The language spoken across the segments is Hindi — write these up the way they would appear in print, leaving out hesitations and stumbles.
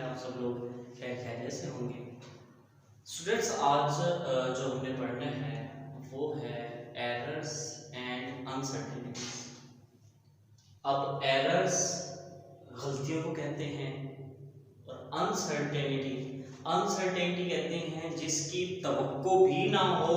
आप सब लोग खैरियत से होंगे। स्टूडेंट्स, आज जो हमने पढ़ना है वो है एरर्स एंड अनसर्टेनिटीज। अब एरर्स गलतियों को कहते हैं और अनसर्टेनिटी कहते हैं जिसकी तवक्को भी ना हो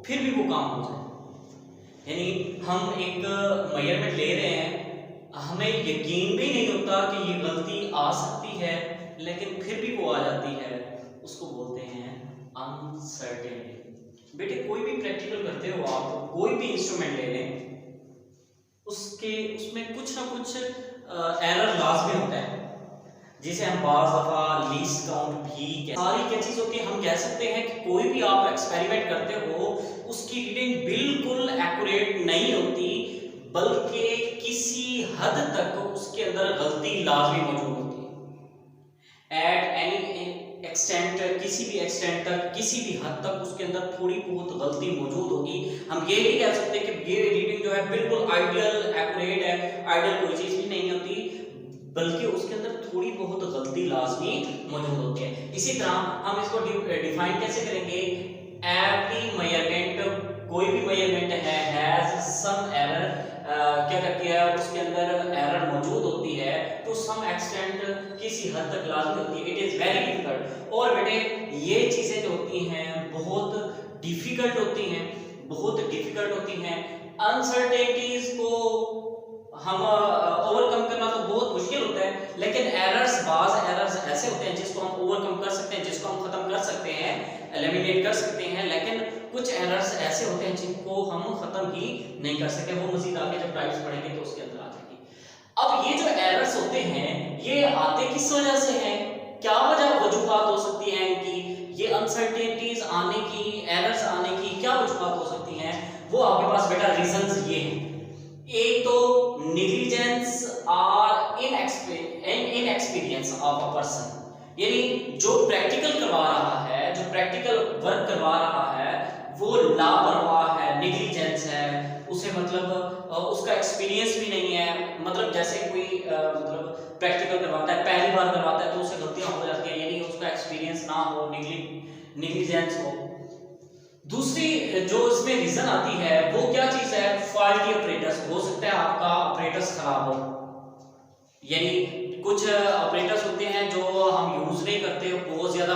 फिर भी वो काम हो जाए। यानी हम एक मेजरमेंट ले रहे हैं, हमें यकीन भी नहीं होता कि ये गलती आ सकती है, लेकिन फिर भी वो आ जाती है, उसको बोलते हैं अनसर्टेनिटी। बेटे कोई भी प्रैक्टिकल करते हो आप, कोई भी इंस्ट्रूमेंट ले लें, उसमें कुछ ना कुछ एरर लाजमी होता है, जिसे हम बाज़ दफ़ा लीस्ट काउंट भी सारी क्या चीज़ होती है। हम कह सकते हैं कि कोई भी आप एक्सपेरिमेंट करते हो उसकी रीडिंग बिल्कुल एक्यूरेट नहीं होती, बल्कि किसी हद तक उसके अंदर गलती लाजमी मौजूद होती है। एट एनी एक्सटेंट, किसी भी एक्सटेंट तक, किसी भी हद तक उसके अंदर थोड़ी बहुत गलती मौजूद होगी। हम ये नहीं कह सकते कि ये रीडिंग जो है बिल्कुल आइडियल एक्यूरेट है, आइडियल कोई चीज़ भी नहीं होती, बल्कि उसके अंदर थोड़ी बहुत गलती लाजमी मौजूद होती है। इसी तरह हम इसको डिफाइन कैसे करेंगे? एवरी मेजरमेंट, कोई भी मेजरमेंट है, हैज सम एरर, क्या करती है उसके अंदर एरर मौजूद होती है, तो सम एक्सटेंट किसी हद तक लाजमी होती है। It is very difficult. और बेटे ये चीजें जो होती हैं बहुत डिफिकल्ट होती हैं, बहुत डिफिकल्ट होती हैं। अनसर्टेनिटीज को हम ओवरकम करना तो बहुत मुश्किल होता है, लेकिन बाज एरर्स ऐसे होते हैं जिसको हम ओवरकम कर सकते हैं, जिसको हम खत्म कर सकते हैं, एलिमिनेट कर सकते हैं। लेकिन कुछ एरर्स ऐसे होते हैं जिनको हम खत्म ही नहीं कर सकते। वो मजीद आगे जब टाइप्स पढ़ेंगे तो उसके अंदर आ जाएगी। अब ये जो एरर्स होते हैं ये आते किस वजह से हैं? क्या वजूहात हो सकती हैं इनकी? ये अनसर्टेनिटीज आने की, एरर्स आने की क्या वजूहात हो सकती हैं? वो आपके पास बेटा रीजंस ये हैं। एक तो नेग्लिजेंस और इनएक्सपीरियंस ऑफ अ पर्सन, यानी जो प्रैक्टिकल करवा रहा है, जो प्रैक्टिकल वर्क करवा रहा है, वो लापरवाह है, नेग्लिजेंस है, उसे मतलब उसका एक्सपीरियंस भी नहीं है। मतलब जैसे कोई मतलब प्रैक्टिकल करवाता है, पहली बार करवाता है तो उसे गलतियां हो जाती हैं, यानी उसका एक्सपीरियंस ना हो, नेग्लिजेंस हो। दूसरी जो इसमें रीजन आती है वो क्या चीज है? Faulty operators. हो सकता है आपका ऑपरेटर्स खराब हो, यानी कुछ ऑपरेटर्स होते हैं जो हम यूज नहीं करते, बहुत ज्यादा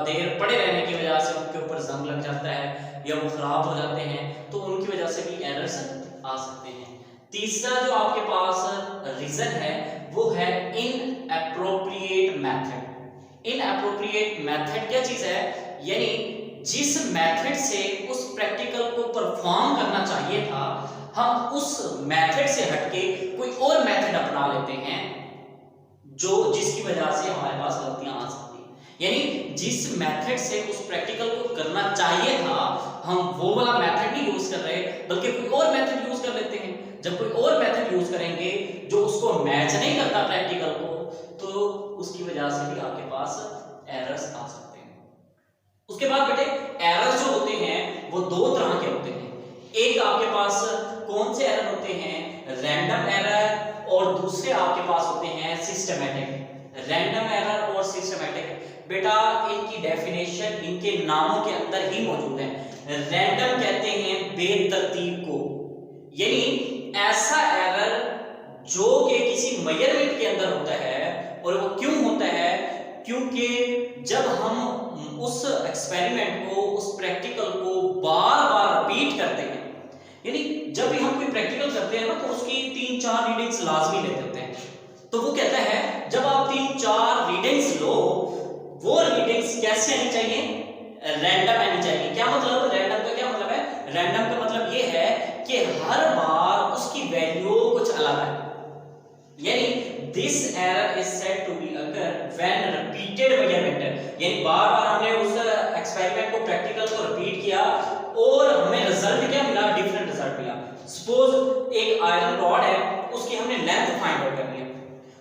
देर पड़े रहने की वजह से उनके ऊपर जंग लग जाता है या वो खराब हो जाते हैं, तो उनकी वजह से भी एरर्स आ सकते हैं। तीसरा जो आपके पास रीजन है वो है इनएप्रोप्रिएट मेथड। इनएप्रोप्रिएट मेथड क्या चीज है? यानी जिस मेथड से उस प्रैक्टिकल को परफॉर्म करना चाहिए था, हम उस मेथड से हटके कोई और मेथड अपना लेते हैं जिसकी वजह से हमारे पास गलतियां आ सकती हैं। यानी जिस मेथड से उस प्रैक्टिकल को करना चाहिए था, हम वो वाला मेथड नहीं यूज कर रहे, बल्कि कोई और मेथड यूज कर लेते हैं। जब कोई और मेथड यूज करेंगे जो उसको मैच नहीं करता प्रैक्टिकल को, तो उसकी वजह से भी आपके पास एरर्स आ सकते हैं। उसके बाद बेटे एरर्स जो होते हैं वो दो तरह के होते हैं। एक आपके पास कौन से एरर होते हैं? रैंडम एरर, और दूसरे आपके पास होते हैं सिस्टमैटिक। रैंडम एरर और सिस्टमैटिक बेटा इनकी डेफिनेशन इनके नामों के अंदर ही मौजूद है। रैंडम कहते हैं बेतरतीब को, यानी ऐसा एरर जो कि किसी मेजरमेंट के अंदर होता है। और वो क्यों होता है? क्योंकि जब हम उस एक्सपेरिमेंट को, उस प्रैक्टिकल को बार बार रिपीट करते हैं, यानी जब भी हम कोई प्रैक्टिकल करते हैं ना, तो उसकी 3-4 रीडिंग्स लाजमी लेते होते हैं। तो वो कहता है जब आप 3-4 रीडिंग्स लो, वो रीडिंग्स कैसे आनी चाहिए? रैंडम आनी चाहिए। क्या मतलब रैंडम का? क्या मतलब है रैंडम का? मतलब ये है कि हर बार उसकी वैल्यू कुछ अलग है। यानी this error is said to be occur when repeated measurement, यानी बार बार हमने उस एक्सपेरिमेंट को, प्रैक्टिकल को रिपीट किया और हमें रिजल्ट क्या मिला? डिफरेंट रिजल्ट मिला। सपोज एक आयरन रॉड है, उसकी हमने लेंथ फाइंड आउट करनी है।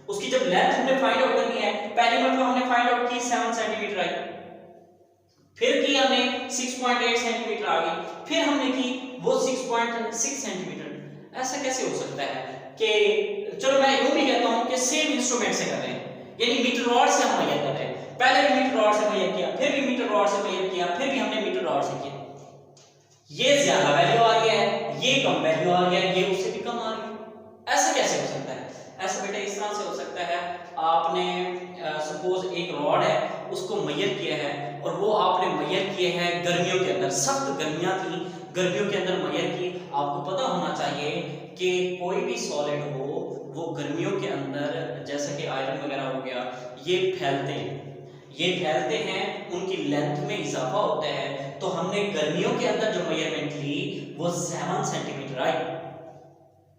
उसकी जब लेंथ हमने फाइंड आउट करनी है, पहली मतलब हमने फाइंड आउट की 7 सेंटीमीटर आई, फिर की हमने 6.8 सेंटीमीटर आ गई, फिर हमने की वो 6.6 सेंटीमीटर। ऐसा कैसे हो सकता है कि चलो मैं यूं भी कहता हूं कि सेम इंस्ट्रूमेंट से कर रहे हैं, यानी मीटर रॉड से हम मेजर कर रहे हैं। पहले भी मीटर रॉड से मेजर किया, फिर भी मीटर रॉड से मेजर किया, फिर भी हमने मीटर रॉड से किया। ये ज्यादा वैल्यू आ रही है, ये कम वैल्यू आ रही है, ये उससे भी कम आ रही है। ऐसा कैसे हो सकता है? ऐसा बेटा इस तरह से हो सकता है, आपने सपोज एक रॉड है, उसको मेजर किया है और वो आपने मेजर किए हैं गर्मियों के अंदर, सख्त गर्मियां थी, गर्मियों के अंदर मेजर की। आपको पता होना चाहिए कि कोई भी सॉलिड हो वो गर्मियों के अंदर, जैसे कि आयरन वगैरह हो गया, ये फैलते हैं, उनकी लेंथ में इजाफा होता है। तो हमने गर्मियों के अंदर जो मेजरमेंट ली वो 7 सेंटीमीटर आई।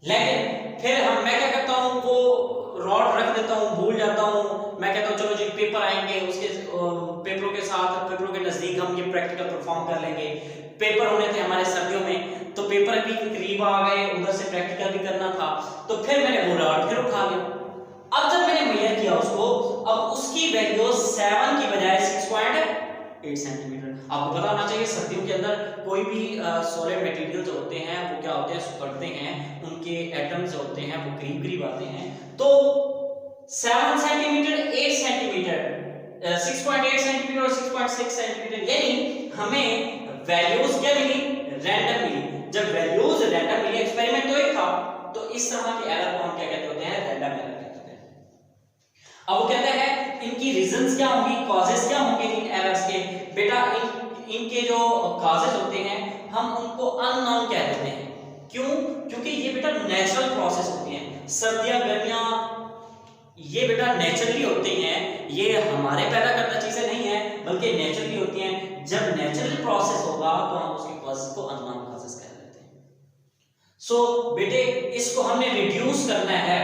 लेकिन फिर मैं क्या करता हूँ, वो रॉड रख देता हूँ, भूल जाता हूँ। मैं कहता हूँ चलो जी पेपर आएंगे, उसके पेपरों के साथ, पेपरों के नजदीक हम ये प्रैक्टिकल परफॉर्म कर लेंगे। पेपर होने थे हमारे सर्दियों में, तो पेपर भी करीब आ गए, उधर से प्रैक्टिकल भी करना था। तो फिर मैंने वो रॉड फिर उठा लिया। अब जब मैंने मेजर किया उसको, अब उसकी वैल्यू 7 की बजाय 6.8 सेंटीमीटर। आपको पता होना चाहिए सर्दियों के अंदर कोई भी सॉलिड मटेरियल जो होते हैं वो क्या होते हैं, सिकुड़ते हैं, उनके एटम्स जो होते हैं वो करीब करीब आते हैं। तो 7 सेंटीमीटर 8 सेंटीमीटर 6.8 सेंटीमीटर और 6.6 सेंटीमीटर, यानी हमें वैल्यूज क्या मिली, रैंडम मिली। जब वैल्यूज रैंडम मिली, एक्सपेरिमेंट तो एक था, तो इस तरह के एरर को हम क्या कहते होते हैं, रैंडम एरर कहते होते हैं। अब वो कहते हैं इनकी रीजंस क्या होंगी, कॉजेस क्या होंगे इन एरर्स के। बेटा इनके जो कॉजेस होते हैं हम उनको अननोन कह देते हैं। क्यों? क्योंकि ये बेटा नेचुरल प्रोसेस होती हैं। सर्दियां गर्मियां ये बेटा नेचुरली होती हैं, ये हमारे पैदा करना चीजें नहीं है, बल्कि नेचुरली होती हैं। जब नेचुरल प्रोसेस होगा तो हम उसके कॉजेस को अननोन कॉजेस कह देते हैं। सो बेटे इसको हमने रिड्यूस करना है,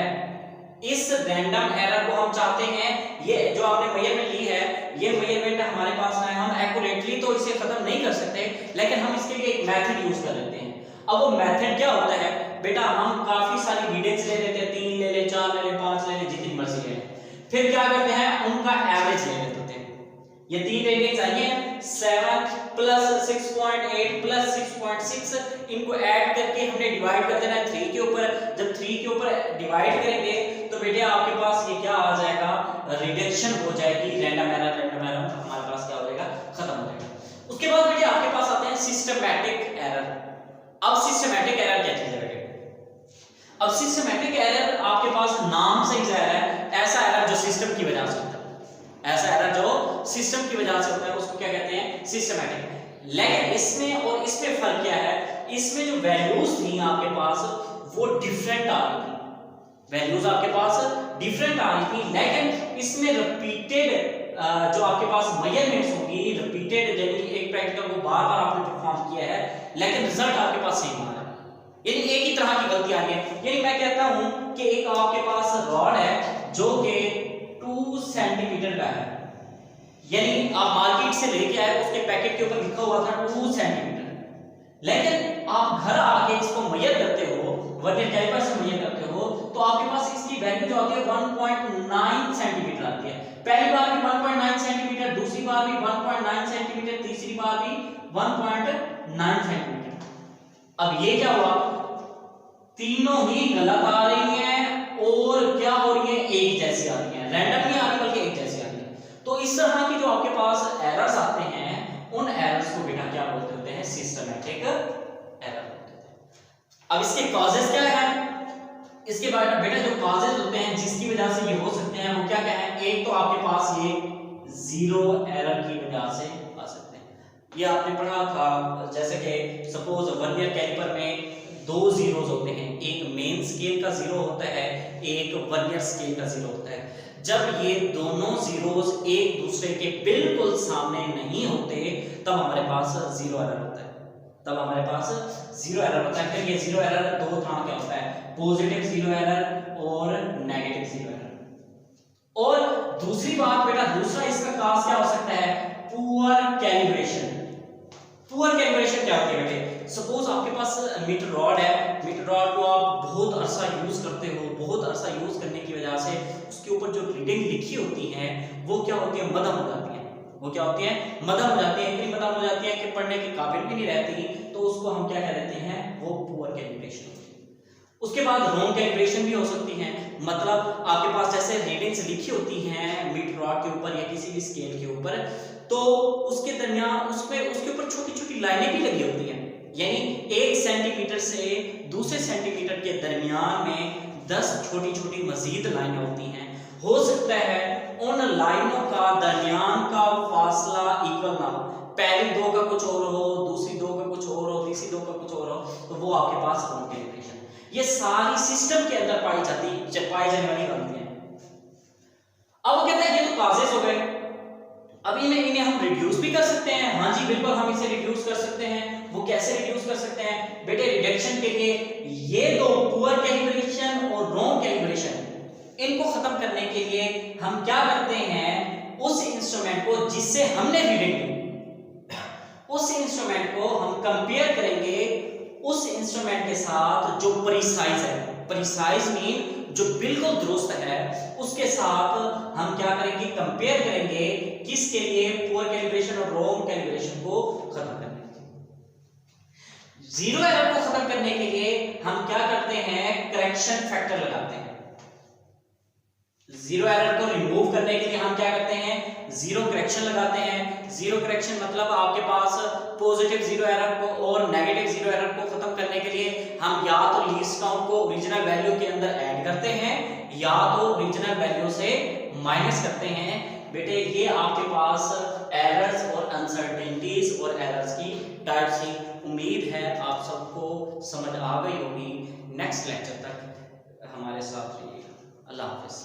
इस रैंडम एरर को हम चाहते हैं, ये जो आपने मेजरमेंट ली है, ये मेजरमेंट हमारे पास ना है, हम एक्यूरेटली तो इसे खत्म नहीं कर सकते, लेकिन हम इसके लिए एक मेथड यूज कर लेते हैं। अब वो मेथड क्या होता है बेटा, हम काफी सारी रीडिंग्स ले लेते हैं, 3 ले ले, 4 ले ले, 5 ले ले, जितनी मर्जी ले ले। फिर क्या करते हैं, उनका एवरेज ले लेते हैं। ये 3 रीडिंग्स आई हैं, 7 प्लस 6.8 प्लस 6.6, इनको ऐड करके हमने डिवाइड कर देना है 3 के ऊपर। जब 3 के ऊपर डिवाइड करेंगे तो बेटे आपके पास ये क्या आ जाएगा, रिडक्शन हो जाएगी, रैंडम एरर हमारे पास क्या हो जाएगा, खत्म हो जाएगा। उसके बाद बेटे आपके पास आते हैं सिस्टमैटिक एरर। अब सिस्टमैटिक एरर क्या चीज है बेटे? अब सिस्टमैटिक एरर आपके पास नाम से ही जाहिर है, ऐसा एरर जो सिस्टम की वजह से होता है, ऐसा एरर जो सिस्टम की वजह से होता है उसको क्या कहते हैं, सिस्टमैटिक। लेकिन इसमें और इसमें फर्क क्या है, इसमें जो वैल्यूज थी आपके पास वो डिफरेंट आ रही थी, वैल्यूज आपके पास डिफरेंट आ रही थी, लेकिन इसमें रिपीटेड जो आपके पास मेजरमेंट्स होंगी, रिपीटेड, यानी एक प्रैक्टिकल को बार बार आपने परफॉर्म किया है, लेकिन रिजल्ट आपके पास सेम आ रहा है, यानी एक ही तरह की गलती आ रही है। यानी मैं कहता हूं कि एक आपके पास रॉड है जो कि 2 सेंटीमीटर का है, यानी आप मार्केट से लेके आए, उसके पैकेट के ऊपर लिखा हुआ था 2 सेंटीमीटर, लेकिन आप घर आके इसको मेजर करते हो, वर्नियर कैलिपर से मेजर करते हो, तो आपके पास इसकी वैल्यू जो आती है 1.9 सेंटीमीटर आती है। पहली बार भी 1.9 सेंटीमीटर, दूसरी बार भी 1.9 सेंटीमीटर, तीसरी बार भी 1.9 सेंटीमीटर। अब ये क्या हुआ, तीनों ही गलत आ रही हैं और क्या हो रही है, एक जैसी आ रही हैं, रैंडम नहीं आ रही बल्कि एक जैसी आ रही है। तो इस तरह की जो आपके पास एरर्स आते हैं, उन एरर्स को बेटा क्या बोलते होते हैं, सिस्टमैटिक एरर बोलते हैं। अब इसके कॉजेस क्या है, इसके बाद बेटा जो कॉजेस होते हैं जिसकी वजह से ये हो सकते हैं वो क्या क्या है, एक तो आपके पास ये जीरो एरर की वजह से आ सकते हैं। ये आपने पढ़ा था, जैसे कि सपोज वर्नियर कैलिपर में 2 जीरोस होते हैं, एक मेन स्केल का जीरो होता है, एक वर्नियर स्केल का जीरो होता है। जब ये दोनों जीरोस एक दूसरे के बिल्कुल सामने नहीं होते तब हमारे पास जीरो एरर होता है, तब हमारे पास जीरो एरर होता है। फिर ये जीरो एरर दो तरह का होता है, पॉजिटिव जीरो एरर और नेगेटिव जीरो एरर। और दूसरी बात बेटा, दूसरा इसका काज क्या हो सकता है, पुअर कैलिब्रेशन। पुअर कैलिब्रेशन क्या होती है बेटे, सपोज आपके पास मीटर रॉड है, मीटर रॉड को आप बहुत अरसा यूज करते हो, बहुत अरसा यूज करने की वजह से उसके ऊपर जो रीडिंग लिखी होती है वो क्या होती है, मध्यम हो जाती है, वो क्या होती है, मध्यम हो जाती है, इतनी मध्यम हो जाती है कि पढ़ने के काबिल भी नहीं रहती, तो उसको हम क्या कह देते हैं, वो पुअर कैलिब्रेशन। उसके बाद रॉन्ग कैलिब्रेशन भी हो सकती है, मतलब आपके पास जैसे रीडिंग्स लिखी होती हैं मीटर रॉड के ऊपर या किसी भी स्केल के ऊपर, तो उसके दरमियान उसके ऊपर छोटी छोटी लाइनें भी लगी होती हैं, यानी 1 सेंटीमीटर से दूसरे सेंटीमीटर के दरमियान में 10 छोटी छोटी मजीद लाइनें होती हैं। हो सकता है उन लाइनों का दरमियान का फासला इक्वल ना हो, पहली दो का कुछ और हो, दूसरी दो का कुछ और हो, तीसरी दो का कुछ और हो, तो वो आपके पास रॉन्ग कैलिब्रेशन। ये सारी सिस्टम के अंदर पाई जाने वाली गलतियां हैं। अब वो कहते हैं ये तो काजेस हो गए, अब इन्हें हम रिड्यूस भी कर सकते हैं। हाँ जी बिल्कुल हम इसे रिड्यूस कर सकते हैं। वो कैसे रिड्यूस कर सकते हैं बेटे? रिडक्शन के लिए ये दो पुअर कैलिब्रेशन और रॉन्ग कैलिब्रेशन, इनको खत्म करने के लिए हम क्या करते हैं, उस इंस्ट्रूमेंट को जिससे हमने रीडिंग ली उस इंस्ट्रूमेंट को हम कंपेयर करेंगे उस इंस्ट्रूमेंट के साथ जो प्रिसाइज है, प्रिसाइज मीन जो बिल्कुल दुरुस्त है, उसके साथ हम क्या करेंगे, कंपेयर करेंगे किसके लिए, पुअर कैलिब्रेशन और रॉन्ग कैलिब्रेशन को खत्म करने के लिए। जीरो एरर को खत्म करने के लिए हम क्या करते हैं, करेक्शन फैक्टर लगाते हैं। जीरो एरर को रिमूव करने के लिए हम क्या करते हैं, जीरो करेक्शन लगाते हैं। जीरो करेक्शन मतलब आपके पास पॉजिटिव जीरो एरर को और नेगेटिव जीरो एरर को खत्म करने के लिए हम या तो लीस्ट काउंट को ओरिजिनल वैल्यू के अंदर ऐड करते हैं या तो ओरिजिनल वैल्यू से माइनस करते हैं। बेटे ये आपके पास एरर्स और अनसर्टेनिटीज और एरर्स की टाइप्स ही। उम्मीद है आप सबको समझ आ गई होगी। नेक्स्ट लेक्चर तक हमारे साथ रहिएगा। अल्लाह हाफिज।